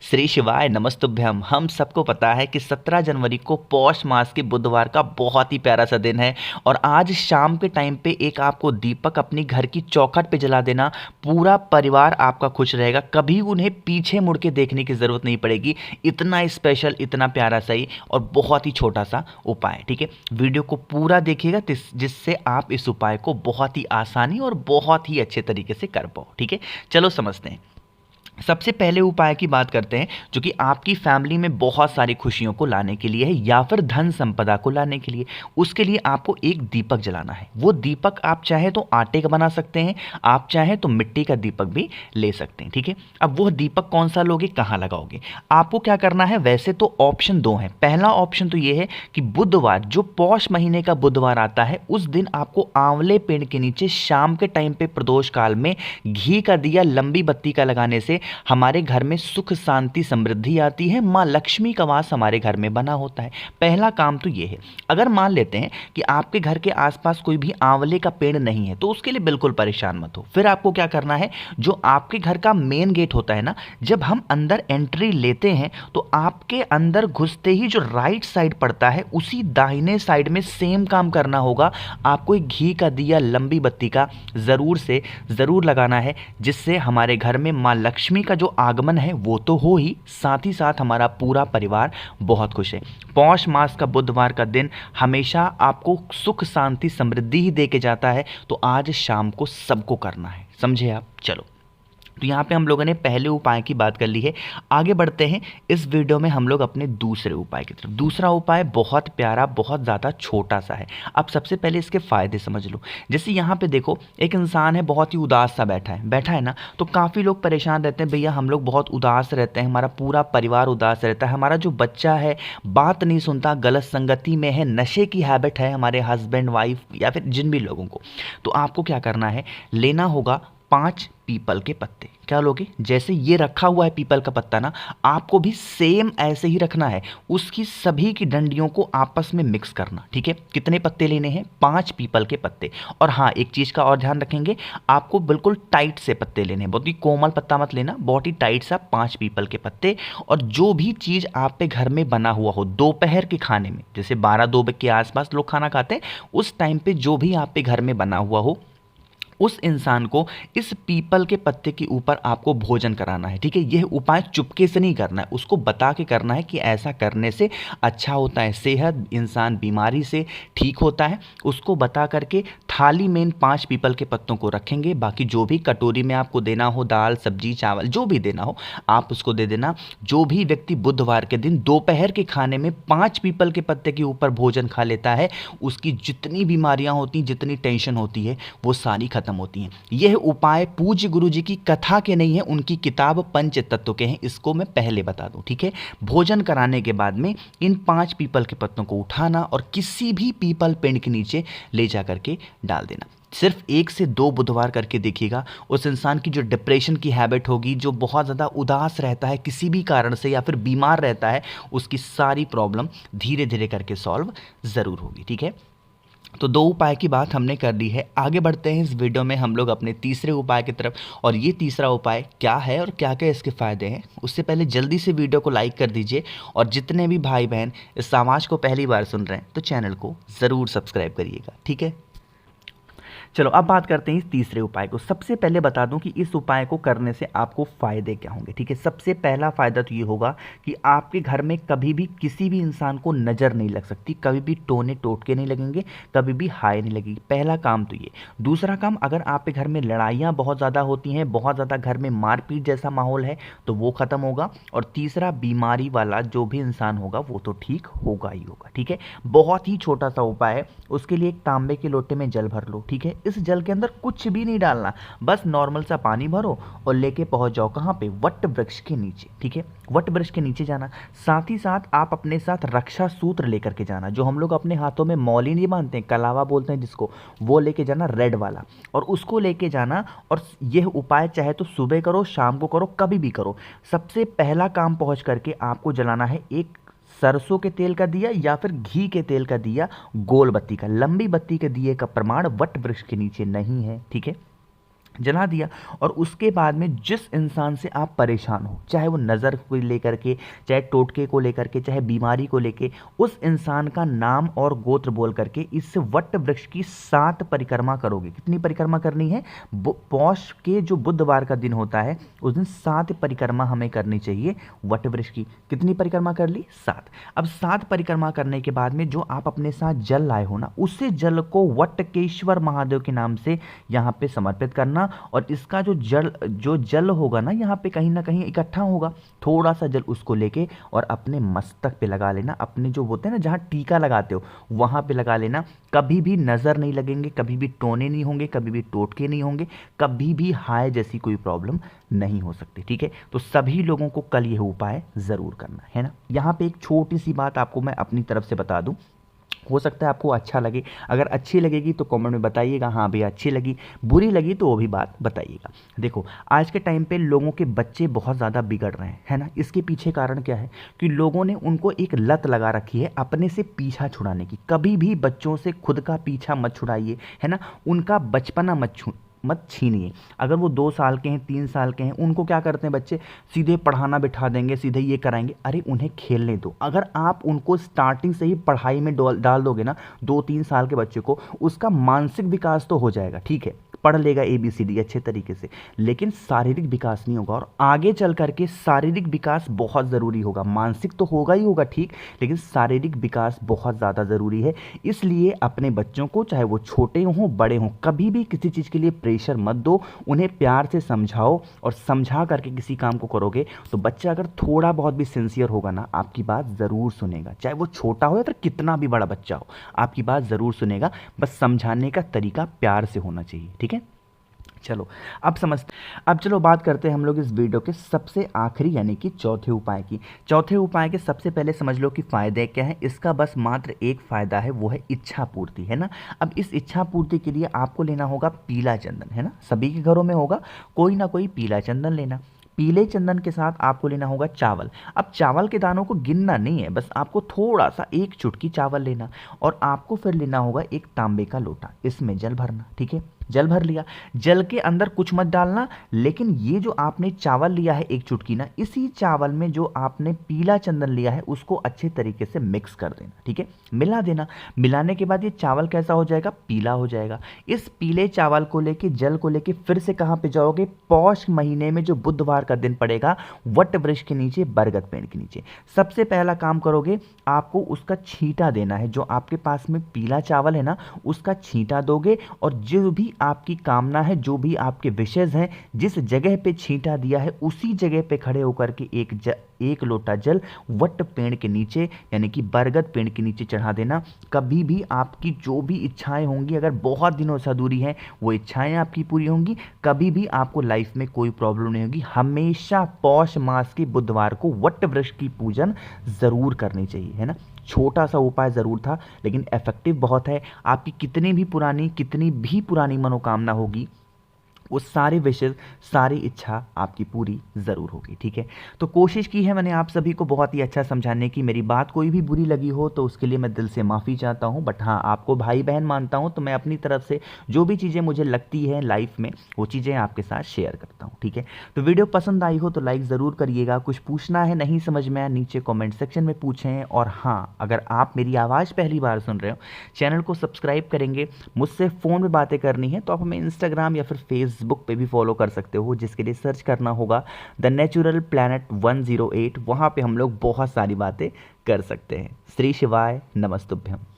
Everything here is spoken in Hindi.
श्री शिवाय नमस्तुभ्यम। हम सबको पता है कि 17 जनवरी को पौष मास के बुधवार का बहुत ही प्यारा सा दिन है और आज शाम के टाइम पे एक आपको दीपक अपनी घर की चौखट पे जला देना, पूरा परिवार आपका खुश रहेगा। कभी उन्हें पीछे मुड़ के देखने की ज़रूरत नहीं पड़ेगी। इतना स्पेशल, इतना प्यारा सही और बहुत ही छोटा सा उपाय। ठीक है, वीडियो को पूरा देखिएगा जिससे आप इस उपाय को बहुत ही आसानी और बहुत ही अच्छे तरीके से कर पाओ। ठीक है, चलो समझते हैं। सबसे पहले उपाय की बात करते हैं जो कि आपकी फैमिली में बहुत सारी खुशियों को लाने के लिए है या फिर धन संपदा को लाने के लिए। उसके लिए आपको एक दीपक जलाना है। वो दीपक आप चाहे तो आटे का बना सकते हैं, आप चाहे तो मिट्टी का दीपक भी ले सकते हैं। ठीक है, अब वो दीपक कौन सा लोगे, कहाँ लगाओगे, आपको क्या करना है। वैसे तो ऑप्शन दो हैं। पहला ऑप्शन तो ये है कि बुधवार, जो पौष महीने का बुधवार आता है, उस दिन आपको आंवले पेड़ के नीचे शाम के टाइम पे प्रदोष काल में घी का दिया लंबी बत्ती का लगाने से हमारे घर में सुख शांति समृद्धि आती है। माँ लक्ष्मी का वास हमारे घर में बना होता है। पहला काम तो ये है। अगर मान लेते हैं कि आपके घर के आसपास कोई भी आंवले का पेड़ नहीं है तो उसके लिए बिल्कुल परेशान मत हो। फिर आपको क्या करना है, जो आपके घर का मेन गेट होता है ना, जब हम अंदर एंट्री लेते हैं तो आपके अंदर घुसते ही जो राइट साइड पड़ता है उसी दाहिने साइड में सेम काम करना होगा। आपको एक घी का दिया लंबी बत्ती का ज़रूर लगाना है, जिससे हमारे घर में माँ लक्ष्मी का जो आगमन है वो तो हो ही, साथ ही साथ हमारा पूरा परिवार बहुत खुश है। पौष मास का बुधवार का दिन हमेशा आपको सुख शांति समृद्धि ही दे के जाता है। तो आज शाम को सबको करना है, समझे आप। चलो, तो यहाँ पे हम लोगों ने पहले उपाय की बात कर ली है। आगे बढ़ते हैं इस वीडियो में हम लोग अपने दूसरे उपाय की तरफ। दूसरा उपाय बहुत प्यारा, बहुत ज़्यादा छोटा सा है। अब सबसे पहले इसके फ़ायदे समझ लो। जैसे यहाँ पे देखो, एक इंसान है बहुत ही उदास सा बैठा है ना, तो काफ़ी लोग परेशान रहते हैं, भैया हम लोग बहुत उदास रहते हैं, हमारा पूरा परिवार उदास रहता है, हमारा जो बच्चा है बात नहीं सुनता, गलत संगति में है, नशे की हैबिट है हमारे हस्बैंड वाइफ या फिर जिन भी लोगों को। तो आपको क्या करना है, लेना होगा 5 पीपल के पत्ते। क्या लोगे, जैसे ये रखा हुआ है पीपल का पत्ता ना, आपको भी सेम ऐसे ही रखना है। उसकी सभी की डंडियों को आपस में मिक्स करना। ठीक है, कितने पत्ते लेने हैं, 5 पीपल के पत्ते। और हाँ, एक चीज़ का और ध्यान रखेंगे, आपको बिल्कुल टाइट से पत्ते लेने हैं, बहुत ही कोमल पत्ता मत लेना, बहुत ही टाइट सा 5 पीपल के पत्ते। और जो भी चीज़ आप पे घर में बना हुआ हो, दोपहर के खाने में, जैसे 12-2 बजे के आसपास लोग खाना खाते हैं, उस टाइम पे जो भी आप पे घर में बना हुआ हो, उस इंसान को इस पीपल के पत्ते के ऊपर आपको भोजन कराना है। ठीक है, यह उपाय चुपके से नहीं करना है, उसको बता के करना है कि ऐसा करने से अच्छा होता है, सेहत, इंसान बीमारी से ठीक होता है। उसको बता करके थाली में इन 5 पीपल के पत्तों को रखेंगे। बाकी जो भी कटोरी में आपको देना हो, दाल सब्जी चावल जो भी देना हो आप उसको दे देना। जो भी व्यक्ति बुधवार के दिन दोपहर के खाने में 5 पीपल के पत्ते के ऊपर भोजन खा लेता है, उसकी जितनी बीमारियां होती, जितनी टेंशन होती है, वो सारी खत्म होती हैं। यह उपाय पूज्य गुरु जी की कथा के नहीं है, उनकी किताब पंच तत्व के हैं। इसको मैं पहले बता दूं। ठीक है, भोजन कराने के बाद में इन 5 पीपल के पत्तों को उठाना और किसी भी पीपल पेड़ के नीचे ले जा करके डाल देना। सिर्फ 1 से 2 बुधवार करके देखिएगा, उस इंसान की जो डिप्रेशन की हैबिट होगी, जो बहुत ज़्यादा उदास रहता है किसी भी कारण से या फिर बीमार रहता है, उसकी सारी प्रॉब्लम धीरे धीरे करके सॉल्व ज़रूर होगी। ठीक है, तो 2 उपाय की बात हमने कर ली है। आगे बढ़ते हैं इस वीडियो में हम लोग अपने तीसरे उपाय की तरफ। और ये तीसरा उपाय क्या है और क्या क्या इसके फ़ायदे हैं, उससे पहले जल्दी से वीडियो को लाइक कर दीजिए। और जितने भी भाई बहन इस आवाज़ को पहली बार सुन रहे हैं तो चैनल को ज़रूर सब्सक्राइब करिएगा। ठीक है, चलो अब बात करते हैं इस तीसरे उपाय को। सबसे पहले बता दूं कि इस उपाय को करने से आपको फ़ायदे क्या होंगे। ठीक है, सबसे पहला फ़ायदा तो ये होगा कि आपके घर में कभी भी किसी भी इंसान को नज़र नहीं लग सकती, कभी भी टोने टोटके नहीं लगेंगे, कभी भी हाय नहीं लगेगी। पहला काम तो ये। दूसरा काम, अगर आपके घर में लड़ाइयाँ बहुत ज़्यादा होती हैं, बहुत ज़्यादा घर में मारपीट जैसा माहौल है, तो वो ख़त्म होगा। और तीसरा, बीमारी वाला जो भी इंसान होगा वो तो ठीक होगा ही होगा। ठीक है, बहुत ही छोटा सा उपाय है। उसके लिए एक तांबे के लोटे में जल भर लो। ठीक है, इस जल के अंदर कुछ भी नहीं डालना, बस नॉर्मल सा पानी भरो और लेके पहुंच जाओ कहाँ पे, वट वृक्ष के नीचे। ठीक है, वट वृक्ष के नीचे जाना। साथ ही साथ आप अपने साथ रक्षा सूत्र लेकर के जाना, जो हम लोग अपने हाथों में मौली नहीं बांधते हैं, कलावा बोलते हैं जिसको, वो लेके जाना, रेड वाला। और उसको लेके जाना। और यह उपाय चाहे तो सुबह करो, शाम को करो, कभी भी करो। सबसे पहला काम पहुंच करके आपको जलाना है एक सरसों के तेल का दिया या फिर घी के तेल का दिया, गोल बत्ती का। लंबी बत्ती के दिए का प्रमाण वट वृक्ष के नीचे नहीं है। ठीक है, जला दिया। और उसके बाद में जिस इंसान से आप परेशान हो, चाहे वो नज़र को लेकर के, चाहे टोटके को लेकर के, चाहे बीमारी को लेके, उस इंसान का नाम और गोत्र बोल करके इस वट वृक्ष की 7 परिक्रमा करोगे। कितनी परिक्रमा करनी है? पौष के जो बुधवार का दिन होता है उस दिन 7 परिक्रमा हमें करनी चाहिए वट वृक्ष की। कितनी परिक्रमा कर ली? 7। अब 7 परिक्रमा करने के बाद में जो आप अपने साथ जल लाए हो ना, उसी जल को वटकेश्वर महादेव के नाम से यहाँ पे समर्पित करना। और इसका जो जल होगा ना, यहाँ पे कहीं ना कहीं इकट्ठा होगा, थोड़ा सा जल उसको लेके और अपने मस्तक पे लगा लेना। अपने जो होते हैं ना, जहाँ टीका लगाते हो वहाँ पे लगा लेना। कभी भी नज़र नहीं लगेंगे, कभी भी टोने नहीं होंगे, कभी भी टोटके नहीं होंगे, कभी भी हाय जैसी कोई प्रॉब्लम नहीं हो सकती। ठीक है, तो सभी लोगों को कल यह उपाय ज़रूर करना है ना। यहाँ पे एक छोटी सी बात आपको मैं अपनी तरफ से बता दूँ, हो सकता है आपको अच्छा लगे। अगर अच्छी लगेगी तो कमेंट में बताइएगा हाँ भैया अच्छी लगी, बुरी लगी तो वो भी बात बताइएगा। देखो, आज के टाइम पे लोगों के बच्चे बहुत ज़्यादा बिगड़ रहे हैं, है ना। इसके पीछे कारण क्या है कि लोगों ने उनको एक लत लगा रखी है अपने से पीछा छुड़ाने की। कभी भी बच्चों से खुद का पीछा मत छुड़ाइए, है ना। उनका बचपना मत छीनिए। अगर वो 2 साल के हैं, 3 साल के हैं, उनको क्या करते हैं बच्चे, सीधे पढ़ाना बिठा देंगे, सीधे ये कराएंगे। अरे उन्हें खेलने दो। अगर आप उनको स्टार्टिंग से ही पढ़ाई में डाल दोगे ना, 2-3 साल के बच्चे को, उसका मानसिक विकास तो हो जाएगा, ठीक है, पढ़ लेगा ABCD अच्छे तरीके से, लेकिन शारीरिक विकास नहीं होगा। और आगे चल करके शारीरिक विकास बहुत ज़रूरी होगा। मानसिक तो होगा ही होगा ठीक, लेकिन शारीरिक विकास बहुत ज़्यादा ज़रूरी है। इसलिए अपने बच्चों को, चाहे वो छोटे हों बड़े हों, कभी भी किसी चीज़ के लिए प्रेशर मत दो। उन्हें प्यार से समझाओ, और समझा करके किसी काम को करोगे तो बच्चा अगर थोड़ा बहुत भी सिंसियर होगा ना, आपकी बात ज़रूर सुनेगा। चाहे वो छोटा हो या फिर कितना भी बड़ा बच्चा हो, आपकी बात ज़रूर सुनेगा। बस समझाने का तरीका प्यार से होना चाहिए, ठीक है। चलो अब चलो बात करते हैं हम लोग इस वीडियो के सबसे आखिरी यानी कि चौथे उपाय की। चौथे उपाय के सबसे पहले समझ लो कि फ़ायदे क्या है। इसका बस मात्र एक फ़ायदा है, वो है इच्छा पूर्ति, है ना। अब इस इच्छा पूर्ति के लिए आपको लेना होगा पीला चंदन, है ना। सभी के घरों में होगा कोई ना कोई पीला चंदन लेना। पीले चंदन के साथ आपको लेना होगा चावल। अब चावल के दानों को गिनना नहीं है, बस आपको थोड़ा सा 1 चुटकी चावल लेना। और आपको फिर लेना होगा एक तांबे का लोटा, इसमें जल भरना, ठीक है। जल भर लिया, जल के अंदर कुछ मत डालना, लेकिन ये जो आपने चावल लिया है 1 चुटकी ना, इसी चावल में जो आपने पीला चंदन लिया है उसको अच्छे तरीके से मिक्स कर देना, ठीक है, मिला देना। मिलाने के बाद ये चावल कैसा हो जाएगा? पीला हो जाएगा। इस पीले चावल को लेके, जल को लेके फिर से कहाँ पे जाओगे? पौष महीने में जो बुधवार का दिन पड़ेगा, वट वृक्ष के नीचे, बरगद पेड़ के नीचे। सबसे पहला काम करोगे, आपको उसका छींटा देना है। जो आपके पास में पीला चावल है ना, उसका छींटा दोगे, और जो भी आपकी कामना है, जो भी आपके विशेष हैं, जिस जगह पे छींटा दिया है उसी जगह पे खड़े होकर के एक लोटा जल वट पेड़ के नीचे यानी कि बरगद पेड़ के नीचे चढ़ा देना। कभी भी आपकी जो भी इच्छाएं होंगी, अगर बहुत दिनों से अधूरी हैं, वो इच्छाएं आपकी पूरी होंगी। कभी भी आपको लाइफ में कोई प्रॉब्लम नहीं होगी। हमेशा पौष मास के बुधवार को वट वृक्ष की पूजन ज़रूर करनी चाहिए, है ना। छोटा सा उपाय ज़रूर था, लेकिन इफेक्टिव बहुत है। आपकी कितनी भी पुरानी मनोकामना होगी, वो सारे विशेष, सारी इच्छा आपकी पूरी ज़रूर होगी, ठीक है। तो कोशिश की है मैंने आप सभी को बहुत ही अच्छा समझाने की। मेरी बात कोई भी बुरी लगी हो तो उसके लिए मैं दिल से माफ़ी चाहता हूँ। बट हाँ, आपको भाई बहन मानता हूँ, तो मैं अपनी तरफ से जो भी चीज़ें मुझे लगती है लाइफ में, वो चीज़ें आपके साथ शेयर करता हूँ, ठीक है। तो वीडियो पसंद आई हो तो लाइक ज़रूर करिएगा। कुछ पूछना है, नहीं समझ में आया, नीचे कॉमेंट सेक्शन में पूछें। और हाँ, अगर आप मेरी आवाज़ पहली बार सुन रहे हो, चैनल को सब्सक्राइब करेंगे। मुझसे फ़ोन में बातें करनी है तो आप हमें इंस्टाग्राम या फिर फेसबुक पे भी फॉलो कर सकते हो, जिसके लिए सर्च करना होगा द नेचुरल प्लैनेट 108। वहाँ पे हम लोग बहुत सारी बातें कर सकते हैं। श्री शिवाय नमस्तुभ्यम।